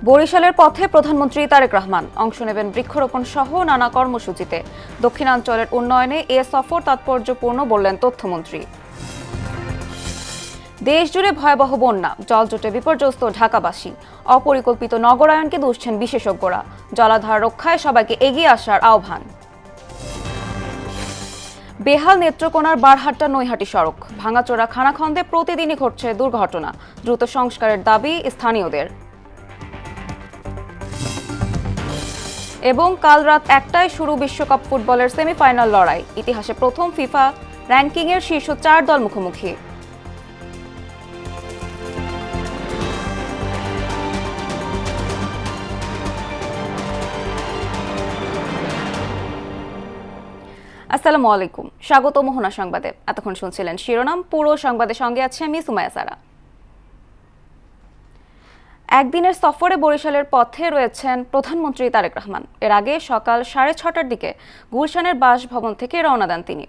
বরিশালের পথে প্রধানমন্ত্রী তারেক রহমান অংশ নেবেন বৃক্ষরোপণ সহ নানা কর্মসূচিতে। দক্ষিণাঞ্চলের উন্নয়নে এ সফর তাৎপর্যপূর্ণ বললেন তথ্যমন্ত্রী। দেশজুড়ে ভয়াবহ বন্যা, জলজটে বিপর্যস্ত ঢাকাবাসী। অপরিকল্পিত নগরায়নকে দুষছেন বিশেষজ্ঞরা। জলাধার রক্ষায় সবাইকে এগিয়ে আসার আহ্বান। বেহাল নেত্রকোনার বারহাট্টা নৈহাটি সড়ক ভাঙাচোরা খানাখন্দে প্রতিদিনই ঘটছে দুর্ঘটনা। দ্রুত সংস্কারের দাবি স্থানীয়দের। এবং কাল রাত 1টায় শুরু বিশ্বকাপ ফুটবলের সেমিফাইনাল লড়াই। ইতিহাসে প্রথম ফিফা র্যাঙ্কিংয়ের শীর্ষ 4 দল মুখোমুখি। আসসালামু আলাইকুম, স্বাগত মোহনা সংবাদে। এতক্ষণ শুনছিলেন শিরোনাম, পুরো সংবাদের সঙ্গে আছি আমি সুমাইয়া সারা। একদিনের সফরে বরিশালের পথে রয়েছেন প্রধানমন্ত্রী তারেক রহমান। এর আগে সকাল 6:30টার দিকে গুলশানের বাসভবন থেকে রওনা দেন তিনি।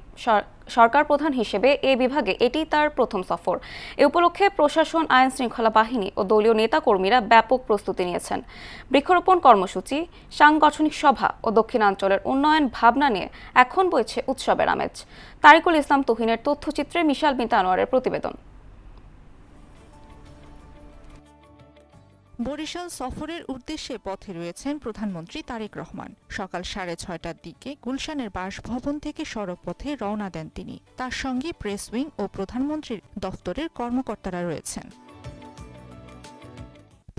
সরকার প্রধান হিসেবে এ বিভাগে এটি তার প্রথম সফর। এ উপলক্ষে প্রশাসন, আইন শৃঙ্খলা বাহিনী ও দলীয় নেতাকর্মীরা ব্যাপক প্রস্তুতি নিয়েছেন। বৃক্ষরোপণ কর্মসূচি, সাংগঠনিক সভা ও দক্ষিণাঞ্চলের উন্নয়ন ভাবনা নিয়ে এখন বইছে উৎসবের আমেজ। তারিকুল ইসলাম তুহিনের তথ্যচিত্রে মিশাল বিনতে আনোয়ারের প্রতিবেদন। বরিশাল সফরের উদ্দেশ্যে পথে রয়েছেন প্রধানমন্ত্রী তারেক রহমান। সকাল 6:30টার দিকে গুলশানের বাসভবন থেকে সড়ক পথে রওনা দেন তিনি। তার সঙ্গে প্রেস উইং ও প্রধানমন্ত্রীর দফতরের কর্মকর্তারা রয়েছেন।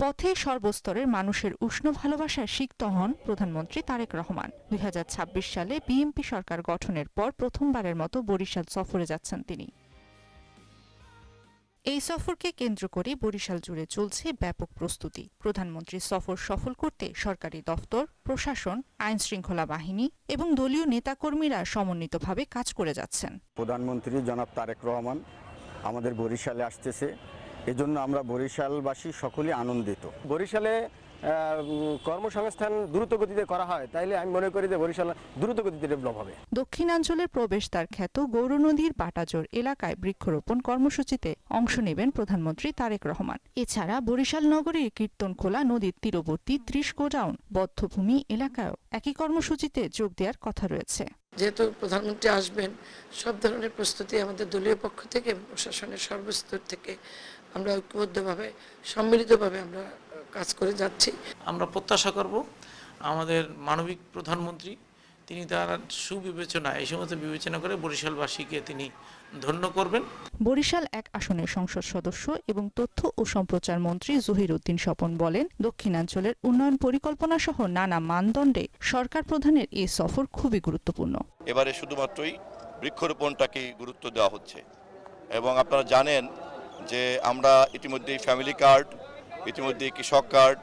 পথে সর্বস্তরের মানুষের উষ্ণ ভালোবাসায় সিক্ত হন প্রধানমন্ত্রী তারেক রহমান। 2026 সালে বিএনপি সরকার গঠনের পর প্রথমবারের মতো বরিশাল সফরে যাচ্ছেন তিনি। এই সফরকে কেন্দ্র করে বরিশাল জুড়ে চলছে ব্যাপক প্রস্তুতি। প্রধানমন্ত্রীর সফর সফল করতে সরকারি দফতর, প্রশাসন, আইন শৃঙ্খলা বাহিনী এবং দলীয় নেতাকর্মীরা সমন্বিতভাবে কাজ করে যাচ্ছেন। প্রধানমন্ত্রী জনাব তারেক রহমান আমাদের বরিশালে আসতেছে, এজন্য আমরা বরিশালবাসী সকলেই আনন্দিত। বরিশালে কর্মসংস্থান দ্রুত গতিতে করা হয়, তাইলে আমি মনে করি যে বরিশাল দ্রুত গতিতে ডেভেলপ হবে। দক্ষিণাঞ্চলের প্রবেশদ্বার খ্যাত গৌরনদীর বাটাজোর এলাকায় বৃক্ষরোপণ কর্মসূচিতে অংশ নেবেন প্রধানমন্ত্রী তারেক রহমান। এছাড়া বরিশাল নগরীর কীর্তনখোলা নদীর তীরবর্তী 30 গোডাউন বদ্ধভূমি এলাকায়ও একই কর্মসূচিতে যোগ দেওয়ার কথা রয়েছে। যেহেতু প্রধানমন্ত্রী আসবেন, সব ধরনের প্রস্তুতি আমাদের দলীয় পক্ষ থেকে, প্রশাসনের সর্বস্তর থেকে আমরা ঐক্যবদ্ধভাবে, সম্মিলিতভাবে আমরা কাজ করে যাচ্ছি। আমরা প্রত্যাশা করব আমাদের মানবিক প্রধানমন্ত্রী তিনি তার সুবিবেচনা, এই সমস্ত বিবেচনা করে বরিশালবাসীকে তিনি ধন্য করবেন। বরিশাল 1 আসনের সংসদ সদস্য এবং তথ্য ও সম্প্রচার মন্ত্রী জহির উদ্দিন স্বপন বলেন, দক্ষিণাঞ্চলের উন্নয়ন পরিকল্পনা সহ নানা মানদণ্ডে সরকার প্রধানের এই সফর খুবই গুরুত্বপূর্ণ। এবারে শুধুমাত্রই বৃক্ষরোপণটাকে গুরুত্ব দেওয়া হচ্ছে এবং আপনারা জানেন যে আমরা ইতিমধ্যেই ফ্যামিলি কার্ড, ইতিমধ্যে কৃষক কার্ড,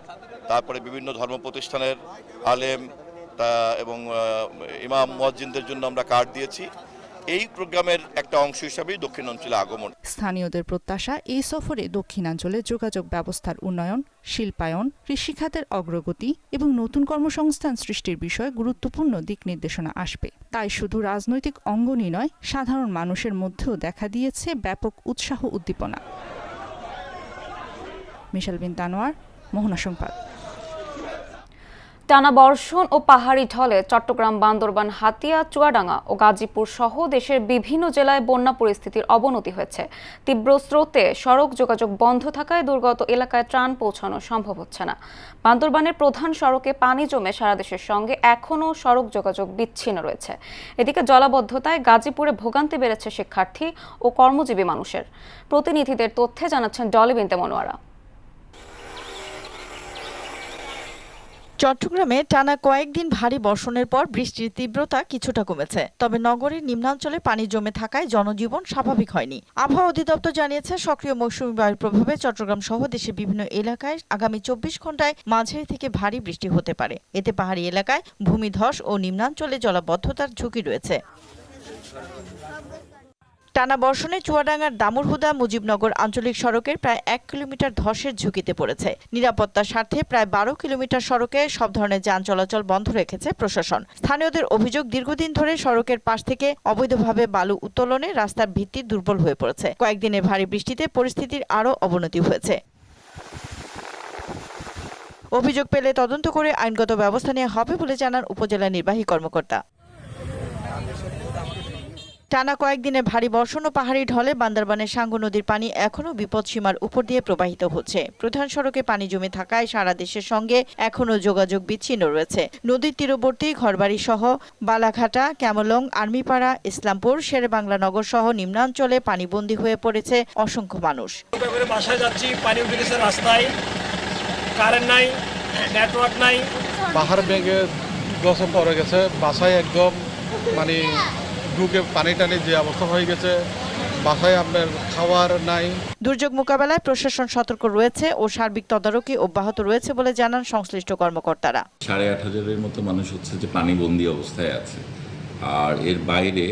তারপরে বিভিন্ন ধর্ম প্রতিষ্ঠানের আলেম এবং ইমাম মুয়াজ্জিনদের জন্য আমরা কার্ড দিয়েছি। এই প্রোগ্রামের একটা অংশ হিসাবেই দক্ষিণাঞ্চলে আগমন। স্থানীয়দের প্রত্যাশা, এই সফরে দক্ষিণাঞ্চলে যোগাযোগ ব্যবস্থার উন্নয়ন, শিল্পায়ন, কৃষিখাতের অগ্রগতি এবং নতুন কর্মসংস্থান সৃষ্টির বিষয়ে গুরুত্বপূর্ণ দিক নির্দেশনা আসবে। তাই শুধু রাজনৈতিক অঙ্গনই নয়, সাধারণ মানুষের মধ্যেও দেখা দিয়েছে ব্যাপক উৎসাহ উদ্দীপনা। মিশাল বিনতে আনোয়ার, মোহনা সংবাদ। টানা বর্ষণ ও পাহাড়ি ঢলে চট্টগ্রাম, বান্দরবান, হাতিয়া, চুয়াডাঙ্গা ও গাজীপুর সহ দেশের বিভিন্ন জেলায় বন্যা পরিস্থিতির অবনতি হয়েছে। তীব্র স্রোতে সড়ক যোগাযোগ বন্ধ থাকায় দুর্গত এলাকায় ত্রাণ পৌঁছানো সম্ভব হচ্ছে না। বান্দরবানের প্রধান সড়কে পানি জমে সারা দেশের সঙ্গে এখনও সড়ক যোগাযোগ বিচ্ছিন্ন রয়েছে। এদিকে জলাবদ্ধতায় গাজীপুরে ভোগান্তি বেড়েছে শিক্ষার্থী ও কর্মজীবী মানুষের। প্রতিনিধিদের তথ্যে জানাচ্ছেন ডলি বিনতে মনোয়ারা। চট্টগ্রামে টানা কয়েকদিন ভারী বর্ষণের পর বৃষ্টির তীব্রতা কিছুটা কমেছে, তবে নগরীর নিম্নাঞ্চলে পানি জমে থাকায় জনজীবন স্বাভাবিক হয়নি। আবহাওয়া অধিদপ্তর জানিয়েছে, সক্রিয় মৌসুমী বায়ুর প্রভাবে চট্টগ্রাম সহ দেশের বিভিন্ন এলাকায় আগামী 24 ঘন্টায় মাঝারি থেকে ভারী বৃষ্টি হতে পারে। এতে পাহাড়ি এলাকায় ভূমিধস ও নিম্নাঞ্চলে জলাবদ্ধতার ঝুঁকি রয়েছে। টানা বর্ষণে চুয়াডাঙ্গার দামুরহুদা মুজিবনগর আঞ্চলিক সড়কের প্রায় 1 কিলোমিটার ধসের ঝুঁকিতে পড়েছে। নিরাপত্তার স্বার্থে প্রায় 12 কিলোমিটার সড়কে সব ধরনের যান চলাচল বন্ধ রেখেছে প্রশাসন। স্থানীয়দের অভিযোগ, দীর্ঘদিন ধরে সড়কের পাশ থেকে অবৈধভাবে বালু উত্তোলনে রাস্তার ভিত্তি দুর্বল হয়ে পড়েছে। কয়েকদিনের ভারী বৃষ্টিতে পরিস্থিতির আরও অবনতি হয়েছে। অভিযোগ পেলে তদন্ত করে আইনগত ব্যবস্থা নেওয়া হবে বলে জানান উপজেলা নির্বাহী কর্মকর্তা। টানা কয়েকদিনে ভারী বর্ষণ ও পাহাড়ি ঢলে বান্দরবানের সাঙ্গু নদীর পানি এখনও বিপদসীমার উপর দিয়ে প্রবাহিত হচ্ছে। প্রধান সড়কে পানি জমে থাকায় সারা দেশের সঙ্গে এখনও যোগাযোগ বিচ্ছিন্ন রয়েছে। নদীর তীরবর্তী ঘরবাড়ি সহ বালাঘাটা, ক্যামলং, আর্মিপাড়া, ইসলামপুর, শেরেবাংলা নগর সহ নিম্নাঞ্চলে পানিবন্দী হয়ে পড়েছে অসংখ্য মানুষ। বাসায় যাচ্ছি, পানি উঠে গেছে রাস্তায়, কারেন্ট নাই, নেটওয়ার্ক নাই। পাহাড় ভেঙে দশে পড়ে গেছে, বাসায় একদম মানে ঢুকে পানি টানি যে অবস্থা হয়ে গেছে, বাসায় আপনার খাবার নাই। দুর্যোগ মোকাবেলায় প্রশাসন সতর্ক রয়েছে ও সার্বিক তদারকি অব্যাহত রয়েছে বলে জানান সংশ্লিষ্ট কর্মকর্তারা। 8,500-এর মতো মানুষ হচ্ছে যে পানিবন্দী অবস্থায় আছে, আর এর বাইরে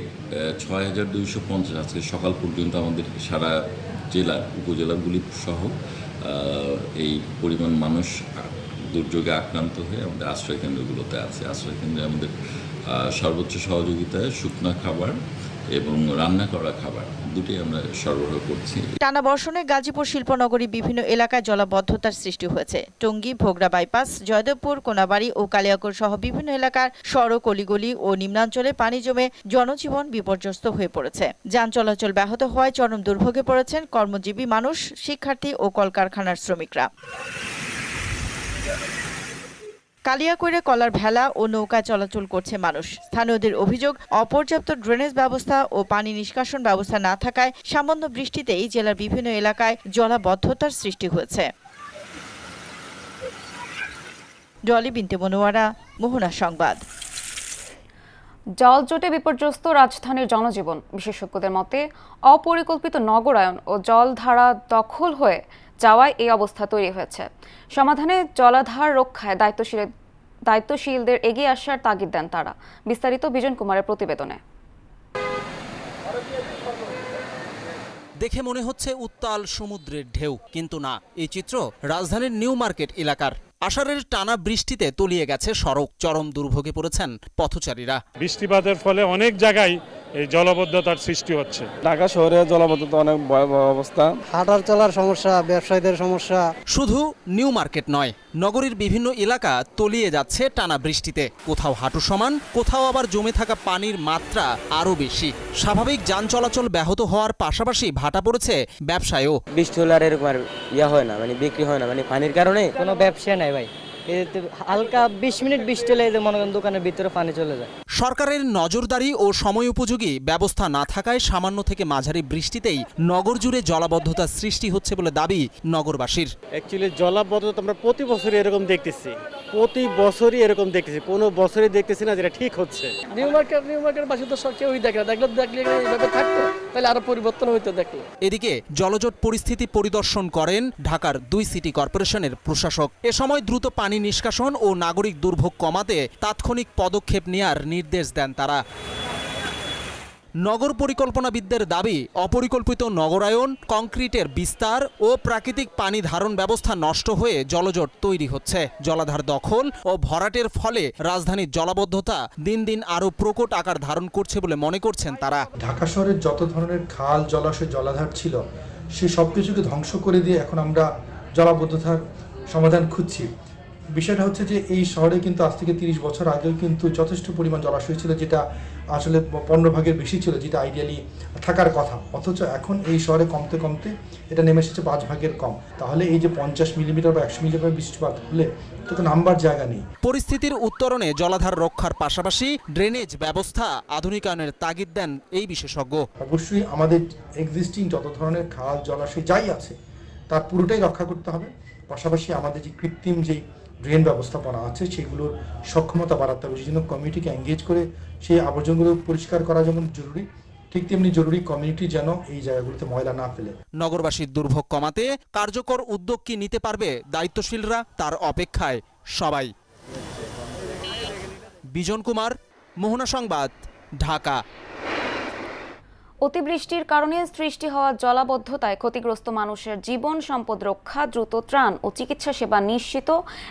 6,250 আজকে সকাল পর্যন্ত আমাদের সারা জেলার উপজেলাগুলি সহ এই পরিমাণ মানুষ দুর্যোগে আক্রান্ত হয়ে আমাদের আশ্রয়কেন্দ্রগুলোতে আছে। আশ্রয়কেন্দ্রে আমাদের সর্বোচ্চ সহযোগিতায় শুকনো খাবার এবং রান্না করা খাবার দুটোই আমরা সরবরাহ করছি। টানা বর্ষণে গাজীপুর শিল্পনগরী বিভিন্ন এলাকায় জলাবদ্ধতার সৃষ্টি হয়েছে। টঙ্গী, ভোগড়া বাইপাস, জয়দেবপুর, কোনাবাড়ি ও কালিয়াকৈর সহ বিভিন্ন এলাকার সড়ক, অলিগলি ও নিম্নাঞ্চলে পানি জমে জনজীবন বিপর্যস্ত হয়ে পড়েছে। যান চলাচল ব্যাহত হওয়ায় চরম দুর্ভোগে পড়েছেন কর্মজীবী মানুষ, শিক্ষার্থী ও কলকারখানার শ্রমিকরা। কালিয়াকৈরে কলার ভেলা ও নৌকায় চলাচল করছে মানুষ। স্থানীয়দের অভিযোগ, অপর্যাপ্ত ড্রেনেজ ব্যবস্থা ও পানি নিষ্কাশন ব্যবস্থা না থাকায় সামান্য বৃষ্টিতেই জেলার বিভিন্ন এলাকায় জলাবদ্ধতার সৃষ্টি হয়েছে। ডলি বিনতে মনোয়ারা, মোহনা সংবাদ। জলজটে বিপর্যস্ত রাজধানীর জনজীবন। বিশেষজ্ঞদের মতে অপরিকল্পিত নগরায়ন ও জলধারা দখল হয়ে যাওয়ায় এই অবস্থা তৈরি হয়েছে। সমাধানে জলাধার রক্ষায় দায়িত্বশীলদের এগিয়ে আসার তাগিদ দেন তারা। বিস্তারিত বিজন কুমারের প্রতিবেদনে। দেখে মনে হচ্ছে উত্তাল সমুদ্রের ঢেউ, কিন্তু না, এই চিত্র রাজধানীর নিউ মার্কেট এলাকার। আষাঢ়ের টানা বৃষ্টিতে তলিয়ে গেছে সড়ক, চরম দুর্ভোগে পড়েছেন পথচারীরা। বৃষ্টিপাতের ফলে অনেক জায়গায় এই জলাবদ্ধতার সৃষ্টি হচ্ছে। ঢাকা শহরে জলাবদ্ধতা অনেক ভয়াবহ অবস্থা, হাঁটার চলার সমস্যা, ব্যবসায়ীদের সমস্যা। শুধু নিউ মার্কেট নয়, নগরীর বিভিন্ন এলাকা তলিয়ে যাচ্ছে টানা বৃষ্টিতে। কোথাও হাঁটু সমান, কোথাও আবার জমে থাকা পানির মাত্রা আরো বেশি। স্বাভাবিক যান চলাচল ব্যাহত হওয়ার পাশাপাশি ভাটা পড়েছে ব্যবসায়ও। বৃষ্টি হলে আর এরকম হয় না, মানে বিক্রি হয় না, মানে পানির কারণে কোনো ব্যবসা নাই ভাই। হালকা 20 মিনিট বৃষ্টি হলে মনে করেন দোকানের ভিতরে পানি চলে যায়। সরকারের নজরদারি ও সময় উপযোগী ব্যবস্থা না থাকায় সামান্য থেকে মাঝারি বৃষ্টিতেই নগর জুড়ে জলাবদ্ধতার সৃষ্টি হচ্ছে বলে দাবি নগরবাসীর। অ্যাকচুয়ালি জলাবদ্ধতা আমরা প্রতি বছরই এরকম দেখতেছি, কোনো বছরই দেখতেছি না যেটা ঠিক হচ্ছে। নিউ মার্কেট বাসী তো কেউই দেখে না, দেখলে এইভাবে থাকতো তাহলে আরো পরিবর্তন হইতো। দেখলে এদিকে জলজট পরিস্থিতি পরিদর্শন করেন ঢাকার 2 সিটি কর্পোরেশনের প্রশাসক। এ সময় দ্রুত পানি নিষ্কাশন ও নাগরিক দুর্ভোগ কমাতে তাৎক্ষণিক পদক্ষেপ নেওয়ার নির্দেশ দেন তারা। নগর পরিকল্পনাবিদদের দাবি, অপরিকল্পিত নগরায়ন, কংক্রিটের বিস্তার ও প্রাকৃতিক পানি ধারণ ব্যবস্থা নষ্ট হয়ে জলজট তৈরি হচ্ছে। জলাধার দখল ও ভরাটের ফলে রাজধানীর জলাবদ্ধতা দিন দিন আরও প্রকট আকার ধারণ করছে বলে মনে করছেন তারা। ঢাকা শহরের যত ধরনের খাল, জলাশয়, জলাধার ছিল, সে সব কিছুকে ধ্বংস করে দিয়ে এখন আমরা জলাবদ্ধতার সমাধান খুঁজছি। বিষয়টা হচ্ছে যে এই শহরে কিন্তু আজ থেকে 30 বছর আগেও কিন্তু যথেষ্ট পরিমাণ জলাশয় ছিল, যেটা আসলে 15 ভাগের বেশি ছিল, যেটা আইডিয়ালি থাকার কথা। অথচ এখন এই শহরে কমতে কমতে এটা নেমে এসেছে 5 ভাগের কম। তাহলে এই যে 50 মিলিমিটার বা 100 মিলিমিটার বৃষ্টিপাত হলে তো নামবার জায়গা নেই। পরিস্থিতির উত্তরণে জলাধার রক্ষার পাশাপাশি ড্রেনেজ ব্যবস্থা আধুনিকায়নের তাগিদ দেন এই বিশেষজ্ঞ। অবশ্যই আমাদের এক্সিস্টিং যত ধরনের খাল, জলাশয় যাই আছে তার পুরোটাই রক্ষা করতে হবে। পাশাপাশি আমাদের যে কৃত্রিম যে ড্রেন ব্যবস্থাপনা আছে সেগুলোর সক্ষমতা বাড়াতে হবে। সেই জন্য কমিউনিটিকে এঙ্গেজ করে সেই আবর্জনাগুলো পরিষ্কার করা যেমন জরুরি, ঠিক তেমনি জরুরি কমিউনিটি যেন এই জায়গাগুলোতে ময়লা না ফেলে। নগরবাসীর দুর্ভোগ কমাতে কার্যকর উদ্যোগ কি নিতে পারবে দায়িত্বশীলরা, তার অপেক্ষায় সবাই। বিজন কুমার, মোহনা সংবাদ, ঢাকা। অতিবৃষ্টির কারণে সৃষ্টি হওয়া জলাবদ্ধতায় ক্ষতিগ্রস্ত মানুষের জীবন সম্পদ রক্ষা, দ্রুত ত্রাণ ও চিকিৎসা সেবা নিশ্চিত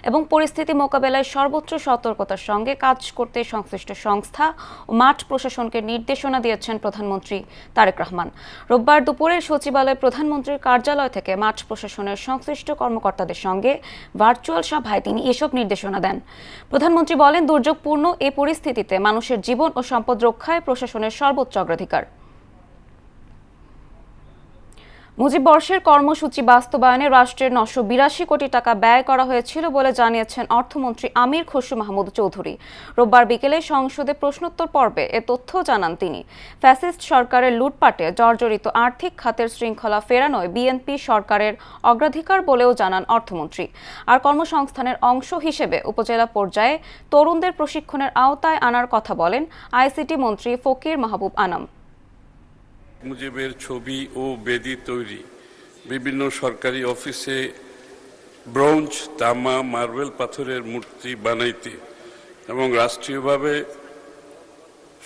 এবং পরিস্থিতি মোকাবেলায় সর্বোচ্চ সতর্কতার সঙ্গে কাজ করতে সংশ্লিষ্ট সংস্থা ও মাঠ প্রশাসনকে নির্দেশনা দিয়েছেন প্রধানমন্ত্রী তারেক রহমান। রোববার দুপুরে সচিবালয়ে প্রধানমন্ত্রীর কার্যালয় থেকে মাঠ প্রশাসনের সংশ্লিষ্ট কর্মকর্তাদের সঙ্গে ভার্চুয়াল সভায় তিনি এসব নির্দেশনা দেন। প্রধানমন্ত্রী বলেন, দুর্যোগপূর্ণ এ পরিস্থিতিতে মানুষের জীবন ও সম্পদ রক্ষায় প্রশাসনের সর্বোচ্চ অগ্রাধিকার। মুজিব বর্ষের কর্মসূচি বাস্তবায়নে রাষ্ট্রের 982 কোটি টাকা ব্যয় করা হয়েছিল বলে জানিয়েছেন অর্থমন্ত্রী আমির খসরু মাহমুদ চৌধুরী। রোববার বিকেলে সংসদে প্রশ্নোত্তর পর্বে এ তথ্য জানান তিনি। ফ্যাসিস্ট সরকারের লুটপাটে জর্জরিত আর্থিক খাতের শৃঙ্খলা ফেরানোয় বিএনপি সরকারের অগ্রাধিকার বলেও জানান অর্থমন্ত্রী। আর কর্মসংস্থানের অংশ হিসেবে উপজেলা পর্যায়ে তরুণদের প্রশিক্ষণের আওতায় আনার কথা বলেন আইসিটি মন্ত্রী ফকির মাহবুব আনাম। মুজিবের ছবি ও বেদি তৈরি, বিভিন্ন সরকারি অফিসে ব্রোঞ্জ, তামা, মার্বেল পাথরের মূর্তি বানাইতে এবং রাষ্ট্রীয়ভাবে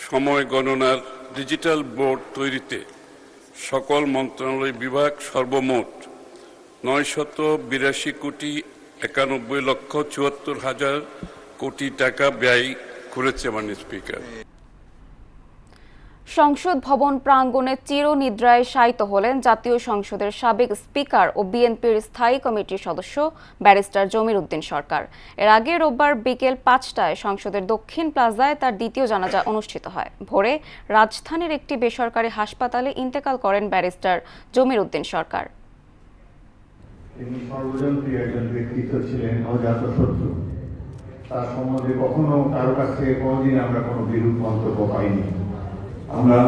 সময় গণনার ডিজিটাল বোর্ড তৈরিতে সকল মন্ত্রণালয় বিভাগ সর্বমোট 982 কোটি 91,74,000 কোটি টাকা ব্যয় করেছে মাননীয় স্পিকার। সংসদ ভবন প্রাঙ্গণে চিরনিদ্রায় শায়িত হলেন জাতীয় সংসদের সাবেক স্পিকার ও বিএনপির স্থায়ী কমিটির সদস্য ব্যারিস্টার জমির উদ্দিন সরকার। এর আগে রোববার বিকেল 5টায় সংসদের দক্ষিণ প্লাজায় তার দ্বিতীয় জানাজা অনুষ্ঠিত হয়। ভোরে রাজধানীর একটি বেসরকারি হাসপাতালে ইন্তেকাল করেন ব্যারিস্টার জমির উদ্দিন সরকার। তিনি সর্বজনপ্রিয় একজন ব্যক্তিত্ব ছিলেন, অজাতশত্রু। তার সম্বন্ধে কখনো কারো কাছ থেকে কোনোদিন আমরা কোনো বিরূপ মন্তব্য পাইনি। আমরা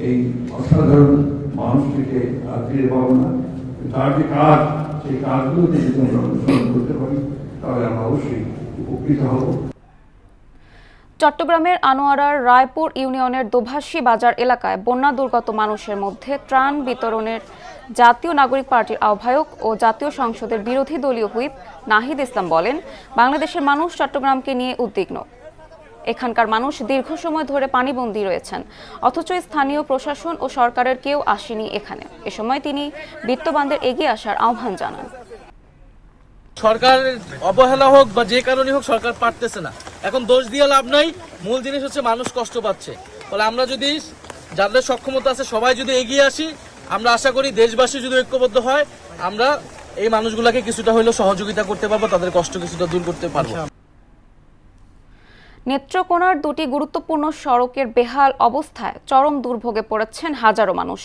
এই অসাধারণ মানুষটিকে আর ফিরে পাবো না। তার যে কাজ, সেই কাজগুলোতে যদি আমরা অনুসরণ করতে পারি তাহলে আমরা অবশ্যই উপকৃত হব। চট্টগ্রামের আনোয়ারার রায়পুর ইউনিয়নের দোভাষী বাজার এলাকায় বন্যা দুর্গত মানুষের মধ্যে ত্রাণ বিতরণের জাতীয় নাগরিক পার্টির আহ্বায়ক ও জাতীয় সংসদের বিরোধী দলীয় হুইপ নাহিদ ইসলাম বলেন, বাংলাদেশের মানুষ চট্টগ্রামকে নিয়ে উদ্বিগ্ন। এখানকার মানুষ দীর্ঘ সময় ধরে পানিবন্দী রয়েছেন, অথচ স্থানীয় প্রশাসন ও সরকারের কেউ আসেনি এখানে। এ সময় তিনি বিত্তবানদের এগিয়ে আসার আহ্বান জানান। সরকার অবহেলা হোক বা যে কারণে হোক, সরকার পারতেছে না। এখন দোষ দিয়ে লাভ নাই, মূল জিনিস হচ্ছে মানুষ কষ্ট পাচ্ছে। ফলে আমরা যদি যাদের সক্ষমতা আছে সবাই যদি এগিয়ে আসি, আমরা আশা করি দেশবাসী যদি ঐক্যবদ্ধ হয়, আমরা এই মানুষগুলোকে কিছুটা হলেও সহযোগিতা করতে পারবো, তাদের কষ্ট কিছুটা দূর করতে পারবো। নেত্রকোনার দুটি গুরুত্বপূর্ণ সড়কের বেহাল অবস্থায় চরম দুর্ভোগে পড়েছেন হাজারো মানুষ।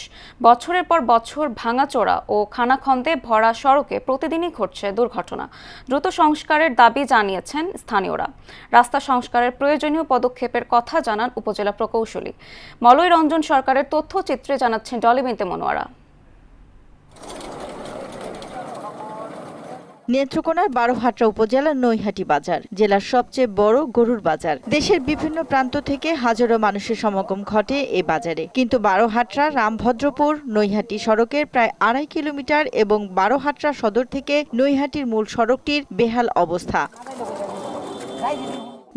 বছরের পর বছর ভাঙাচোরা ও খানাখন্দে ভরা সড়কে প্রতিদিনই ঘটছে দুর্ঘটনা। দ্রুত সংস্কারের দাবি জানিয়েছেন স্থানীয়রা। রাস্তা সংস্কারের প্রয়োজনীয় পদক্ষেপের কথা জানান উপজেলা প্রকৌশলী মলয় রঞ্জন সরকারের। তথ্যচিত্রে জানাচ্ছেন ডলি বিনতে মনোয়ারা। নেত্রকোনার বারোহাট্রা উপজেলার নৈহাটি বাজার জেলার সবচেয়ে বড় গরুর বাজার। দেশের বিভিন্ন প্রান্ত থেকে হাজারো মানুষের সমাগম ঘটে এ বাজারে। কিন্তু বারোহাট্রা রামভদ্রপুর নৈহাটি সড়কের প্রায় 2.5 কিলোমিটার এবং বারোহাট্রা সদর থেকে নৈহাটির মূল সড়কটির বেহাল অবস্থা।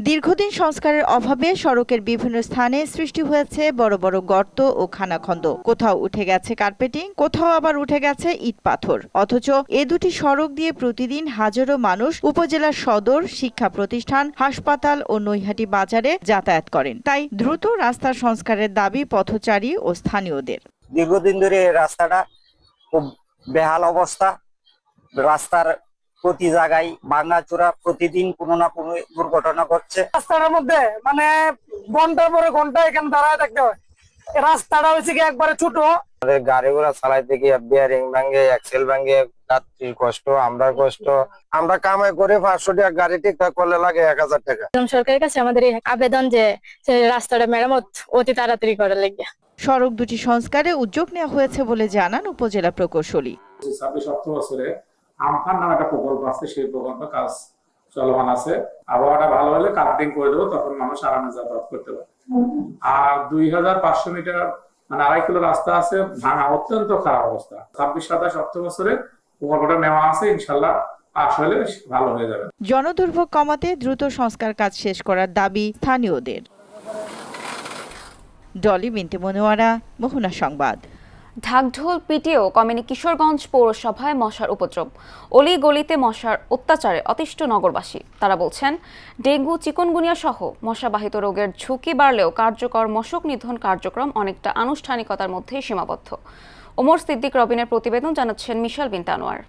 দীর্ঘদিন সংস্কারের অভাবে সড়কের বিভিন্ন স্থানে সৃষ্টি হয়েছে বড় বড় গর্ত ও খানাখন্দ। কোথাও উঠে গেছে কার্পেটিং, কোথাও আবার উঠে গেছে ইট পাথর। অথচ এ দুটি সড়ক দিয়ে প্রতিদিন হাজারো মানুষ উপজেলার সদর, শিক্ষা প্রতিষ্ঠান, হাসপাতাল ও নৈহাটি বাজারে যাতায়াত করেন। তাই দ্রুত রাস্তার সংস্কারের দাবি পথচারী ও স্থানীয়দের। দীর্ঘদিন ধরে রাস্তাটা খুব বেহাল অবস্থা। রাস্তার প্রতি জায়গায় ভাঙাচোরা, প্রতিদিন কোনো না কোনো দুর্ঘটনা ঘটছে। রাস্তাটার মধ্যে মানে ঘন্টার পরে ঘন্টা এখানে দাঁড়ায় থাকতে হয়। রাস্তাটা হয়েছে কি একবারে ছোট। আমাদের গাড়ি ঘোড়া চালাইতে গিয়ে বিয়ারিং ভাঙে, এক্সেল ভাঙে, যাত্রীর কষ্ট, আমরা কষ্ট। আমরা কামাই করে 500 টাকা, গাড়ি ঠিকঠাক করলে লাগে 1000 টাকা। সরকারের কাছে আমাদের আবেদন যে রাস্তাটা মেরামত অতি তাড়াতাড়ি করা লাগবে। সড়ক দুটি সংস্কারে উদ্যোগ নেওয়া হয়েছে বলে জানান উপজেলা প্রকৌশলী। 26 বছরে আমফান নামে একটা প্রকল্প আছে, সেই প্রকল্পে কাজ চলমান আছে। আবহাওয়াটা ভালো হলে কাটিং করে দেবো, তখন মানুষ আরামে যাতায়াত করতে পারে। আর 2500 মিটার মানে 2.5 কিলো রাস্তা আছে ভাঙা, অত্যন্ত খারাপ অবস্থা। 26-27 অর্থ বছরে প্রকল্পটা নেওয়া আছে, ইনশাল্লাহ পাস হলে ভালো হয়ে যাবে। জনদুর্ভোগ কমাতে দ্রুত সংস্কার কাজ শেষ করার দাবি স্থানীয়দের। ডলি বিনতে মনোয়ারা, মোহনা সংবাদ। ঢাকঢোল পিটিয়েও কমেনি কিশোরগঞ্জ পৌরসভায় মশার উপদ্রব। অলি গলিতে মশার অত্যাচারে অতিষ্ঠ নগরবাসী। তারা বলছেন, ডেঙ্গু চিকুনগুনিয়া সহ মশাবাহিত রোগের ঝুঁকি বাড়লেও কার্যকর মশক নিধন কার্যক্রম অনেকটা আনুষ্ঠানিকতার মধ্যেই সীমাবদ্ধ। ওমর সিদ্দিক রবিনের প্রতিবেদন, জানাচ্ছেন মিশাল বিনতে আনোয়ার।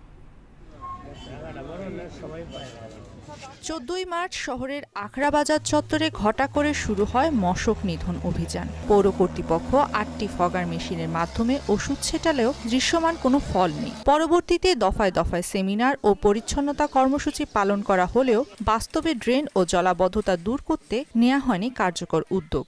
14 মার্চ শহরের আখড়া বাজার চত্বরে ঘটা করে শুরু হয় মশক নিধন অভিযান। পৌর কর্তৃপক্ষ 8টি ফগার মেশিনের মাধ্যমে ওষুধ ছেটালেও দৃশ্যমান কোনো ফল নেই। পরবর্তীতে দফায় দফায় সেমিনার ও পরিচ্ছন্নতা কর্মসূচি পালন করা হলেও বাস্তবে ড্রেন ও জলাবদ্ধতা দূর করতে নেওয়া হয়নি কার্যকর উদ্যোগ।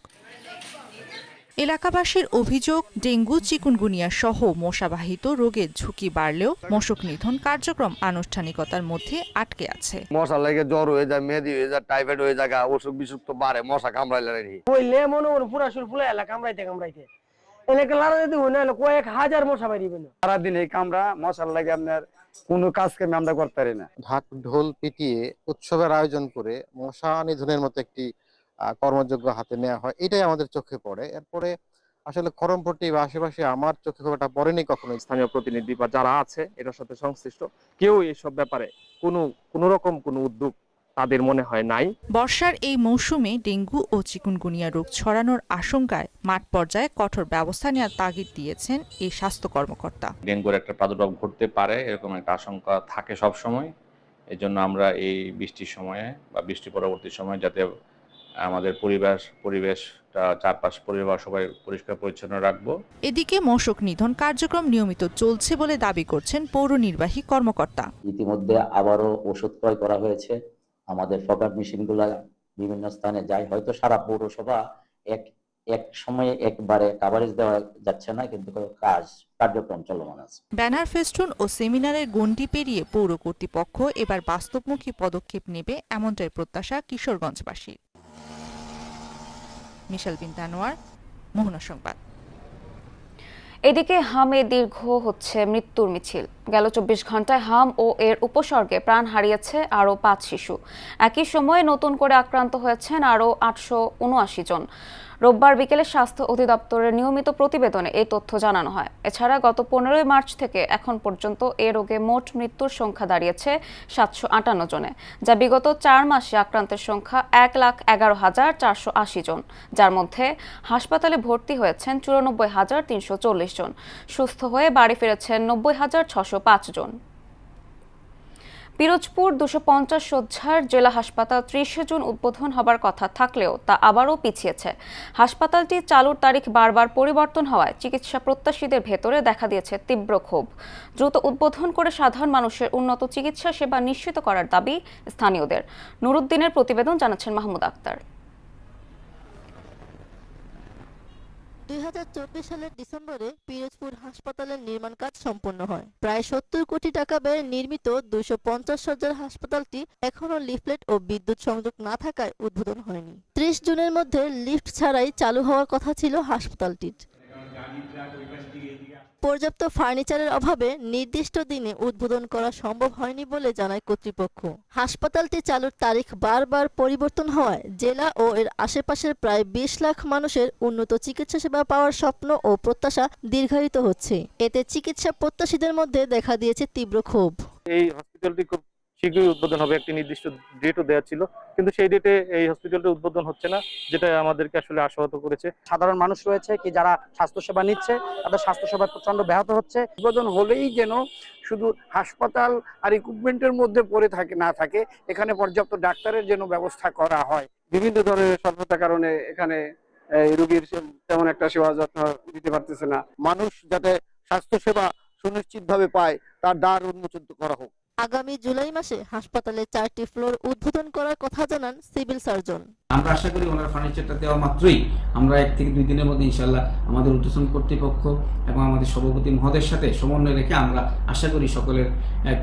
এলাকাবাসীর অভিযোগ, ডেঙ্গু চিকুনগুনিয়া সহ মশাবাহিত রোগের ঝুঁকি বাড়লেও মশক নিধন কার্যক্রম আনুষ্ঠানিকতার মধ্যে আটকে আছে। মশা লাগে জ্বর হয়ে যায়, মেহেদি হয়ে যায়, টাইফয়েড হয়ে যায়, অসুখ বিসুখ তো বাড়ে মশা কামড়াইলে। কইলে মনে হয় পুরা শুল ফুলে এলা কামড়াইতে এলাকা লারা যদি হয় না কয়েক হাজার মশা বাড়িবে না। সারাদিন এই কামড়া মশার লাগে আপনার কোনো কাজ কামে আমরা করতে পারি না। ঢাক ঢোল পিটিয়ে উৎসবের আয়োজন করে মশা নিধনের মতো একটি কর্মযোগ্য হাতে নেওয়া হয়, এটাই আমাদের চোখে পড়ে। এরপরে আসলে করমপট্টি বা আশেপাশে আমার চোখে খুব একটা পড়েনি কখনো। স্থানীয় প্রতিনিধি বা যারা আছে এটার সাথে সংশ্লিষ্ট কেউ এইসব ব্যাপারে কোনো রকম কোনো উদ্যোগ তাদের মনে হয় নাই। বর্ষার এই মৌসুমে ডেঙ্গু ও চিকুনগুনিয়া রোগ ছড়ানোর আশঙ্কায় মাঠ পর্যায়ে কঠোর ব্যবস্থা নেওয়ার তাগিদ দিয়েছেন এই স্বাস্থ্য কর্মকর্তা। ডেঙ্গুর একটা প্রাদুর্ভাব ঘটতে পারে এরকম একটা আশঙ্কা থাকে সব সময়। এজন্য আমরা এই বৃষ্টির সময়ে বা বৃষ্টি পরবর্তী সময়ে যাতে আমাদের পরিবেশটা চারপাশ পরিবার সবাই পরিষ্কার পরিচ্ছন্ন রাখবো। এদিকে মশক নিধন কার্যক্রম নিয়মিত চলছে বলে দাবি করছেন পৌর নির্বাহী কর্মকর্তা। ইতিমধ্যে আবারও ওষুধ ক্রয় করা হয়েছে। আমাদের ফগার মেশিনগুলা বিভিন্ন স্থানে যায়, হয়তো সারা পৌরসভা এক সময়ে একবারে কাভারেজ দেওয়া যাচ্ছে না, কিন্তু কার্যক্রম চলমান আছে। ব্যানার, ফেস্টুন ও সেমিনারের গণ্ডি পেরিয়ে পৌর কর্তৃপক্ষ এবার বাস্তবমুখী পদক্ষেপ নেবে, এমনটাই প্রত্যাশা কিশোরগঞ্জবাসীর। মিশাল বিনতে আনোয়ার, মোহনা সংবাদ। এদিকে হামে দীর্ঘ হচ্ছে মৃত্যুর মিছিল। গেল 24 ঘন্টায় হাম ও এর উপসর্গে প্রাণ হারিয়েছে আরও 5 শিশু। একই সময়ে নতুন করে আক্রান্ত হয়েছেন আরও 879 জন। রোববার বিকেলে স্বাস্থ্য অধিদপ্তরের নিয়মিত প্রতিবেদনে এই তথ্য জানানো হয়। এছাড়া গত 15 মার্চ থেকে এখন পর্যন্ত এ রোগে মোট মৃত্যুর সংখ্যা দাঁড়িয়েছে 758 জনে, যা বিগত 4 মাসে আক্রান্তের সংখ্যা 1,11,480 জন, যার মধ্যে হাসপাতালে ভর্তি হয়েছেন 94,340 জন। সুস্থ হয়ে বাড়ি ফিরেছেন 90,605 জন। পিরোজপুর 250 শয্যার জেলা হাসপাতাল 30 জুন উদ্বোধন হবার কথা থাকলেও তা আবারও পিছিয়েছে। হাসপাতালটি চালুর তারিখ বারবার পরিবর্তন হওয়ায় চিকিৎসা প্রত্যাশীদের ভেতরে দেখা দিয়েছে তীব্র ক্ষোভ। দ্রুত উদ্বোধন করে সাধারণ মানুষের উন্নত চিকিৎসা সেবা নিশ্চিত করার দাবি স্থানীয়দের। নুরুদ্দিনের প্রতিবেদন, জানাচ্ছেন মাহমুদ আক্তার। 2024 সালের ডিসেম্বরে পিরোজপুর হাসপাতালের নির্মাণ কাজ সম্পন্ন হয়। প্রায় 70 কোটি টাকা ব্যয়ে নির্মিত 250 শয্যার হাসপাতালটি এখনো লিফলেট ও বিদ্যুৎ সংযোগ না থাকায় উদ্বোধন হয়নি। 30 জুনের মধ্যে লিফট ছাড়াই চালু হওয়ার কথা ছিল হাসপাতালটির। পর্যাপ্ত ফার্নিচারের অভাবে নির্দিষ্ট দিনে উদ্বোধন করা সম্ভব হয়নি বলে জানায় কর্তৃপক্ষ। হাসপাতালটি চালুর তারিখ বারবার পরিবর্তন হওয়ায় জেলা ও এর আশেপাশের প্রায় 20 লাখ মানুষের উন্নত চিকিৎসা সেবা পাওয়ার স্বপ্ন ও প্রত্যাশা দীর্ঘায়িত হচ্ছে। এতে চিকিৎসা প্রত্যাশীদের মধ্যে দেখা দিয়েছে তীব্র ক্ষোভ। এই হসপিটালটি খুব শীঘ্রই উদ্বোধন হবে, একটি নির্দিষ্ট ডেটও দেওয়া ছিল, কিন্তু সেই ডেটে এই হসপিটালটি উদ্বোধন হচ্ছে না, যেটা আমাদেরকে আসলে আশাহত করেছে। সাধারণ মানুষ রয়েছে কি যারা স্বাস্থ্যসেবা নিচ্ছে, তাদের স্বাস্থ্যসেবা প্রচন্ড ব্যাহত হচ্ছে। উদ্বোধন হলেই যেন শুধু হাসপাতাল আর ইকুইপমেন্টের মধ্যে পড়ে না থাকে, এখানে পর্যাপ্ত ডাক্তারের যেন ব্যবস্থা করা হয়। বিভিন্ন ধরনের স্বল্পতার কারণে এখানে রোগীর তেমন একটা সেবা যত্ন দিতে পারতেছে না। মানুষ যাতে স্বাস্থ্যসেবা সুনিশ্চিতভাবে পায় তার দ্বার উন্মোচন করা হোক। আগামী জুলাই মাসে হাসপাতালে 4টি ফ্লোর উদ্বোধন করার কথা জানান সিভিল সার্জন। আমরা আশা করি ওনার ফার্নিচারটা দেওয়া মাত্রই আমরা 1 থেকে 2 দিনের মধ্যে ইনশাআল্লাহ আমাদের উদ্বোধন কর্তৃপক্ষ এবং আমাদের সভাপতি মহোদয়ের সাথে সমন্বয় রেখে আমরা আশা করি সকলের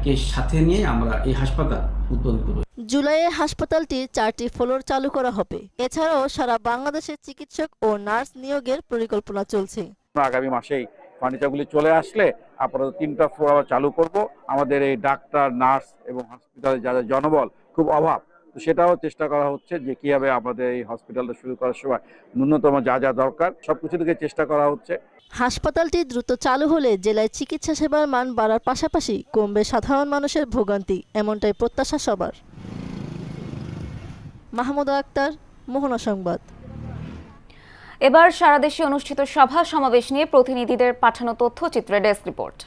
কে সাথে নিয়ে আমরা এই হাসপাতাল উদ্বোধন করব। জুলাইয়ে হাসপাতালটির 4টি ফ্লোর চালু করা হবে। এছাড়াও সারা বাংলাদেশে চিকিৎসক ও নার্স নিয়োগের পরিকল্পনা চলছে। আগামী মাসেই ফার্নিচারগুলি চলে আসলে আপাতত 3টা ফ্লোর চালু করব। আমাদের এই ডাক্তার, নার্স এবং হসপিটালে যাদের জনবল খুব অভাব, তো সেটাও চেষ্টা করা হচ্ছে যে কিভাবে আমাদের এই হসপিটালটা শুরু করার সময় ন্যূনতম যা যা দরকার সবকিছু থেকে চেষ্টা করা হচ্ছে। হাসপাতালটি দ্রুত চালু হলে জেলায় চিকিৎসা সেবার মান বাড়ার পাশাপাশি কমবে সাধারণ মানুষের ভোগান্তি, এমনটাই প্রত্যাশা সবার। মাহমুদা আক্তার, মোহনা সংবাদ। এবার সারা দেশে অনুষ্ঠিত সভা সমাবেশ নিয়ে প্রতিনিধিদের পাঠানো তথ্যচিত্রে ডেস্ক রিপোর্ট।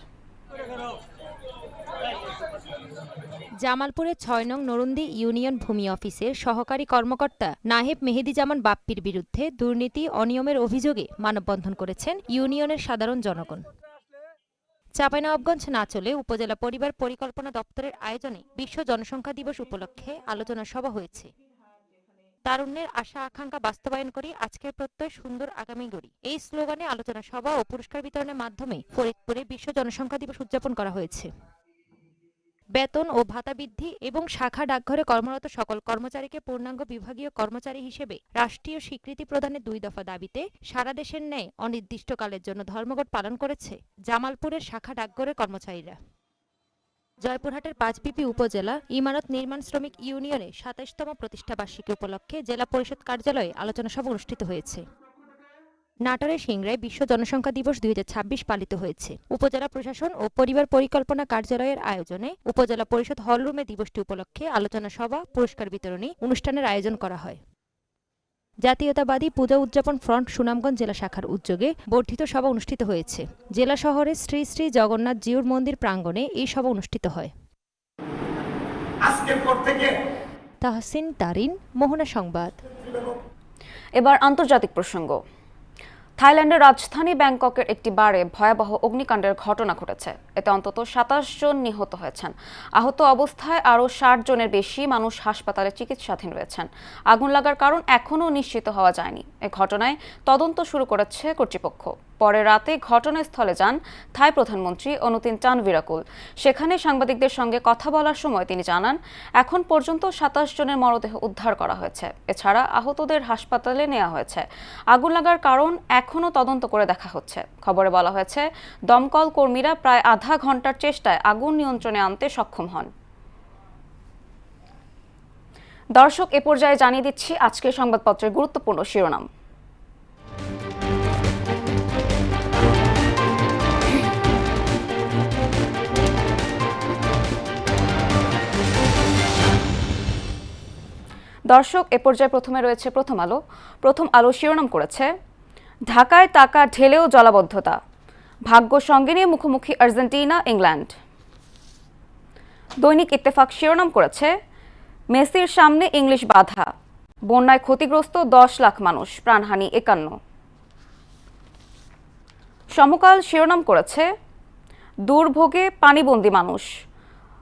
জামালপুরের ৬ নং নরুন্দি ইউনিয়ন ভূমি অফিসের সহকারী কর্মকর্তা নাহেব মেহেদি জামান বাপ্পির বিরুদ্ধে দুর্নীতি অনিয়মের অভিযোগে মানববন্ধন করেছেন ইউনিয়নের সাধারণ জনগণ। চাঁপাইনবাবগঞ্জ নাচলে উপজেলা পরিবার পরিকল্পনা দপ্তরের আয়োজনে বিশ্ব জনসংখ্যা দিবস উপলক্ষে আলোচনা সভা হয়েছে। তারুণ্যের আশা আকাঙ্ক্ষা বাস্তবায়ন করি, আজকের প্রত্যয় সুন্দর আগামী গড়ি, এই স্লোগানে আলোচনা সভা ও পুরস্কার বিতরণের মাধ্যমে ফরিদপুরে বিশ্ব জনসংখ্যা দিবস উদযাপন করা হয়েছে। বেতন ও ভাতা বৃদ্ধি এবং শাখা ডাকঘরে কর্মরত সকল কর্মচারীকে পূর্ণাঙ্গ বিভাগীয় কর্মচারী হিসেবে রাষ্ট্রীয় স্বীকৃতি প্রদানের 2 দফা দাবিতে সারা দেশের ন্যায় অনির্দিষ্টকালের জন্য ধর্মঘট পালন করেছে জামালপুরের শাখা ডাকঘরের কর্মচারীরা। জয়পুরহাটের 5 উপজেলা ইমারত নির্মাণ শ্রমিক ইউনিয়নে 27তম প্রতিষ্ঠাবার্ষিকী উপলক্ষে জেলা পরিষদ কার্যালয়ে আলোচনা সভা অনুষ্ঠিত হয়েছে। নাটোরের সিংড়ায় বিশ্ব জনসংখ্যা দিবস 2026 পালিত হয়েছে। উপজেলা প্রশাসন ও পরিবার পরিকল্পনা কার্যালয়ের আয়োজনে উপজেলা পরিষদ হলরুমে দিবসটি উপলক্ষে আলোচনা সভা, পুরস্কার বিতরণী অনুষ্ঠানের আয়োজন করা হয়। জাতীয়তাবাদী পূজা উদযাপন ফ্রন্ট সুনামগঞ্জ জেলা শাখার উদ্যোগে বর্ধিত সভা অনুষ্ঠিত হয়েছে। জেলা শহরে শ্রী শ্রী জগন্নাথ জিউর মন্দির প্রাঙ্গণে এই সভা অনুষ্ঠিত হয়। তাহসিন তারিন, মোহনা সংবাদ। এবার আন্তর্জাতিক প্রসঙ্গ। থাইল্যান্ডের রাজধানী ব্যাংককের একটি বারে ভয়াবহ অগ্নিকাণ্ডের ঘটনা ঘটেছে। এতে অন্তত 27 জন নিহত হয়েছেন। আহত অবস্থায় আরও 60 জনের বেশি মানুষ হাসপাতালে চিকিৎসাধীন রয়েছেন। আগুন লাগার কারণ এখনও নিশ্চিত হওয়া যায়নি। এ ঘটনায় তদন্ত শুরু করেছে কর্তৃপক্ষ। পরে রাতে ঘটনাস্থলে যান থাই প্রধানমন্ত্রী অনুতিন চানভিরাকুল। সেখানে সাংবাদিকদের সঙ্গে কথা বলার সময় তিনি জানান, এখন পর্যন্ত 27 জনের মরদেহ উদ্ধার করা হয়েছে। এছাড়া আহতদের হাসপাতালে নেওয়া হয়েছে। আগুন লাগার কারণ এখনও তদন্ত করে দেখা হচ্ছে। খবরে বলা হয়েছে, দমকল কর্মীরা প্রায় আধা ঘন্টার চেষ্টায় আগুন নিয়ন্ত্রণে আনতে সক্ষম হন। দর্শক, এ পর্যায়ে জানিয়ে দিচ্ছি আজকের সংবাদপত্রের গুরুত্বপূর্ণ শিরোনাম। দর্শক, এ পর্যায়ে প্রথমে রয়েছে প্রথম আলো শিরোনাম করেছে, ঢাকায় টাকা ঢেলেও জলাবদ্ধতা, ভাগ্য সঙ্গে নিয়ে মুখোমুখি আর্জেন্টিনা ইংল্যান্ড। দৈনিক ইত্তেফাক শিরোনাম করেছে, মেসির সামনে ইংলিশ বাধা, বন্যায় ক্ষতিগ্রস্ত 10 লাখ মানুষ, প্রাণহানি 51। সমকাল শিরোনাম করেছে, দুর্ভোগে পানিবন্দী মানুষ,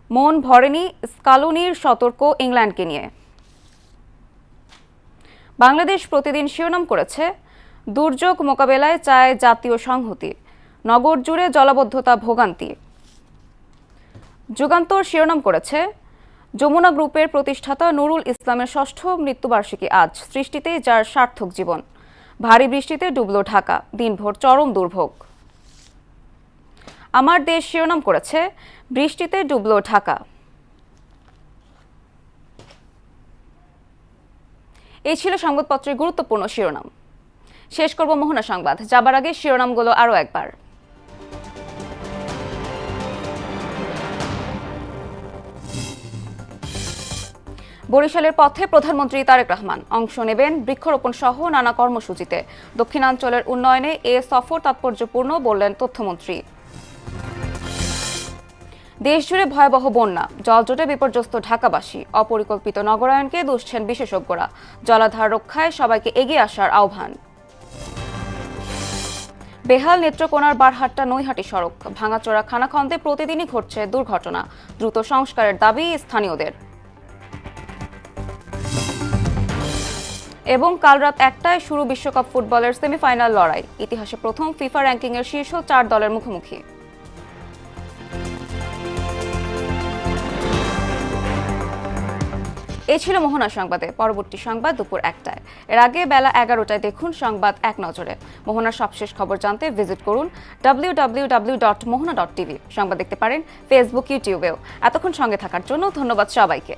মন ভরেনি স্কালোনির সতর্ক ইংল্যান্ডকে নিয়ে। বাংলাদেশ প্রতিদিন শিরোনাম করেছে, দুর্যোগ মোকাবেলায় চায় জাতীয় সংহতি, নগর জুড়ে জলাবদ্ধতা ভোগান্তি। যুগান্তর শিরোনাম করেছে, যমুনা গ্রুপের প্রতিষ্ঠাতা নুরুল ইসলামের 6ষ্ঠ মৃত্যুবার্ষিকী আজ, সৃষ্টিতেই যার সার্থক জীবন, ভারী বৃষ্টিতে ডুবল ঢাকা, দিনভর চরম দুর্ভোগ। আমার দেশ শিরোনাম করেছে, বৃষ্টিতে ডুবল ঢাকা। এই ছিল সংবাদপত্রের গুরুত্বপূর্ণ শিরোনাম। শেষ করব মোহনা সংবাদ, যাবার আগে শিরোনামগুলো আরও একবার। বরিশালের পথে প্রধানমন্ত্রী তারেক রহমান অংশ নেবেন বৃক্ষরোপণ সহ নানা কর্মসূচিতে। দক্ষিণাঞ্চলের উন্নয়নে এ সফর তাৎপর্যপূর্ণ বললেন তথ্যমন্ত্রী। দেশজুড়ে ভয়াবহ বন্যা, জলজটে বিপর্যস্ত ঢাকাবাসী, অপরিকল্পিত নগরায়নকে দুষছেন বিশেষজ্ঞরা। জলাধার রক্ষায় সবাইকে এগিয়ে আসার আহ্বান। বেহাল নেত্রকোনার বারহাট্টা নৈহাটি সড়ক, ভাঙাচোরা খানাখন্দে প্রতিদিনই ঘটছে দুর্ঘটনা, দ্রুত সংস্কারের দাবি স্থানীয়দের। এবং কাল রাত 1টায় শুরু বিশ্বকাপ ফুটবলের সেমিফাইনাল লড়াই, ইতিহাসে প্রথম ফিফা র্যাঙ্কিংয়ের শীর্ষ 4 দলের মুখোমুখি। এই ছিল মোহনা সংবাদে। পরবর্তী সংবাদ দুপুর 1টায়। এর আগে বেলা 11টায় দেখুন সংবাদ এক নজরে। মোহনার সবশেষ খবর জানতে ভিজিট করুন www.mohana.tv। সংবাদ দেখতে পারেন ফেসবুক, ইউটিউবেও। এতক্ষণ সঙ্গে থাকার জন্য ধন্যবাদ সবাইকে।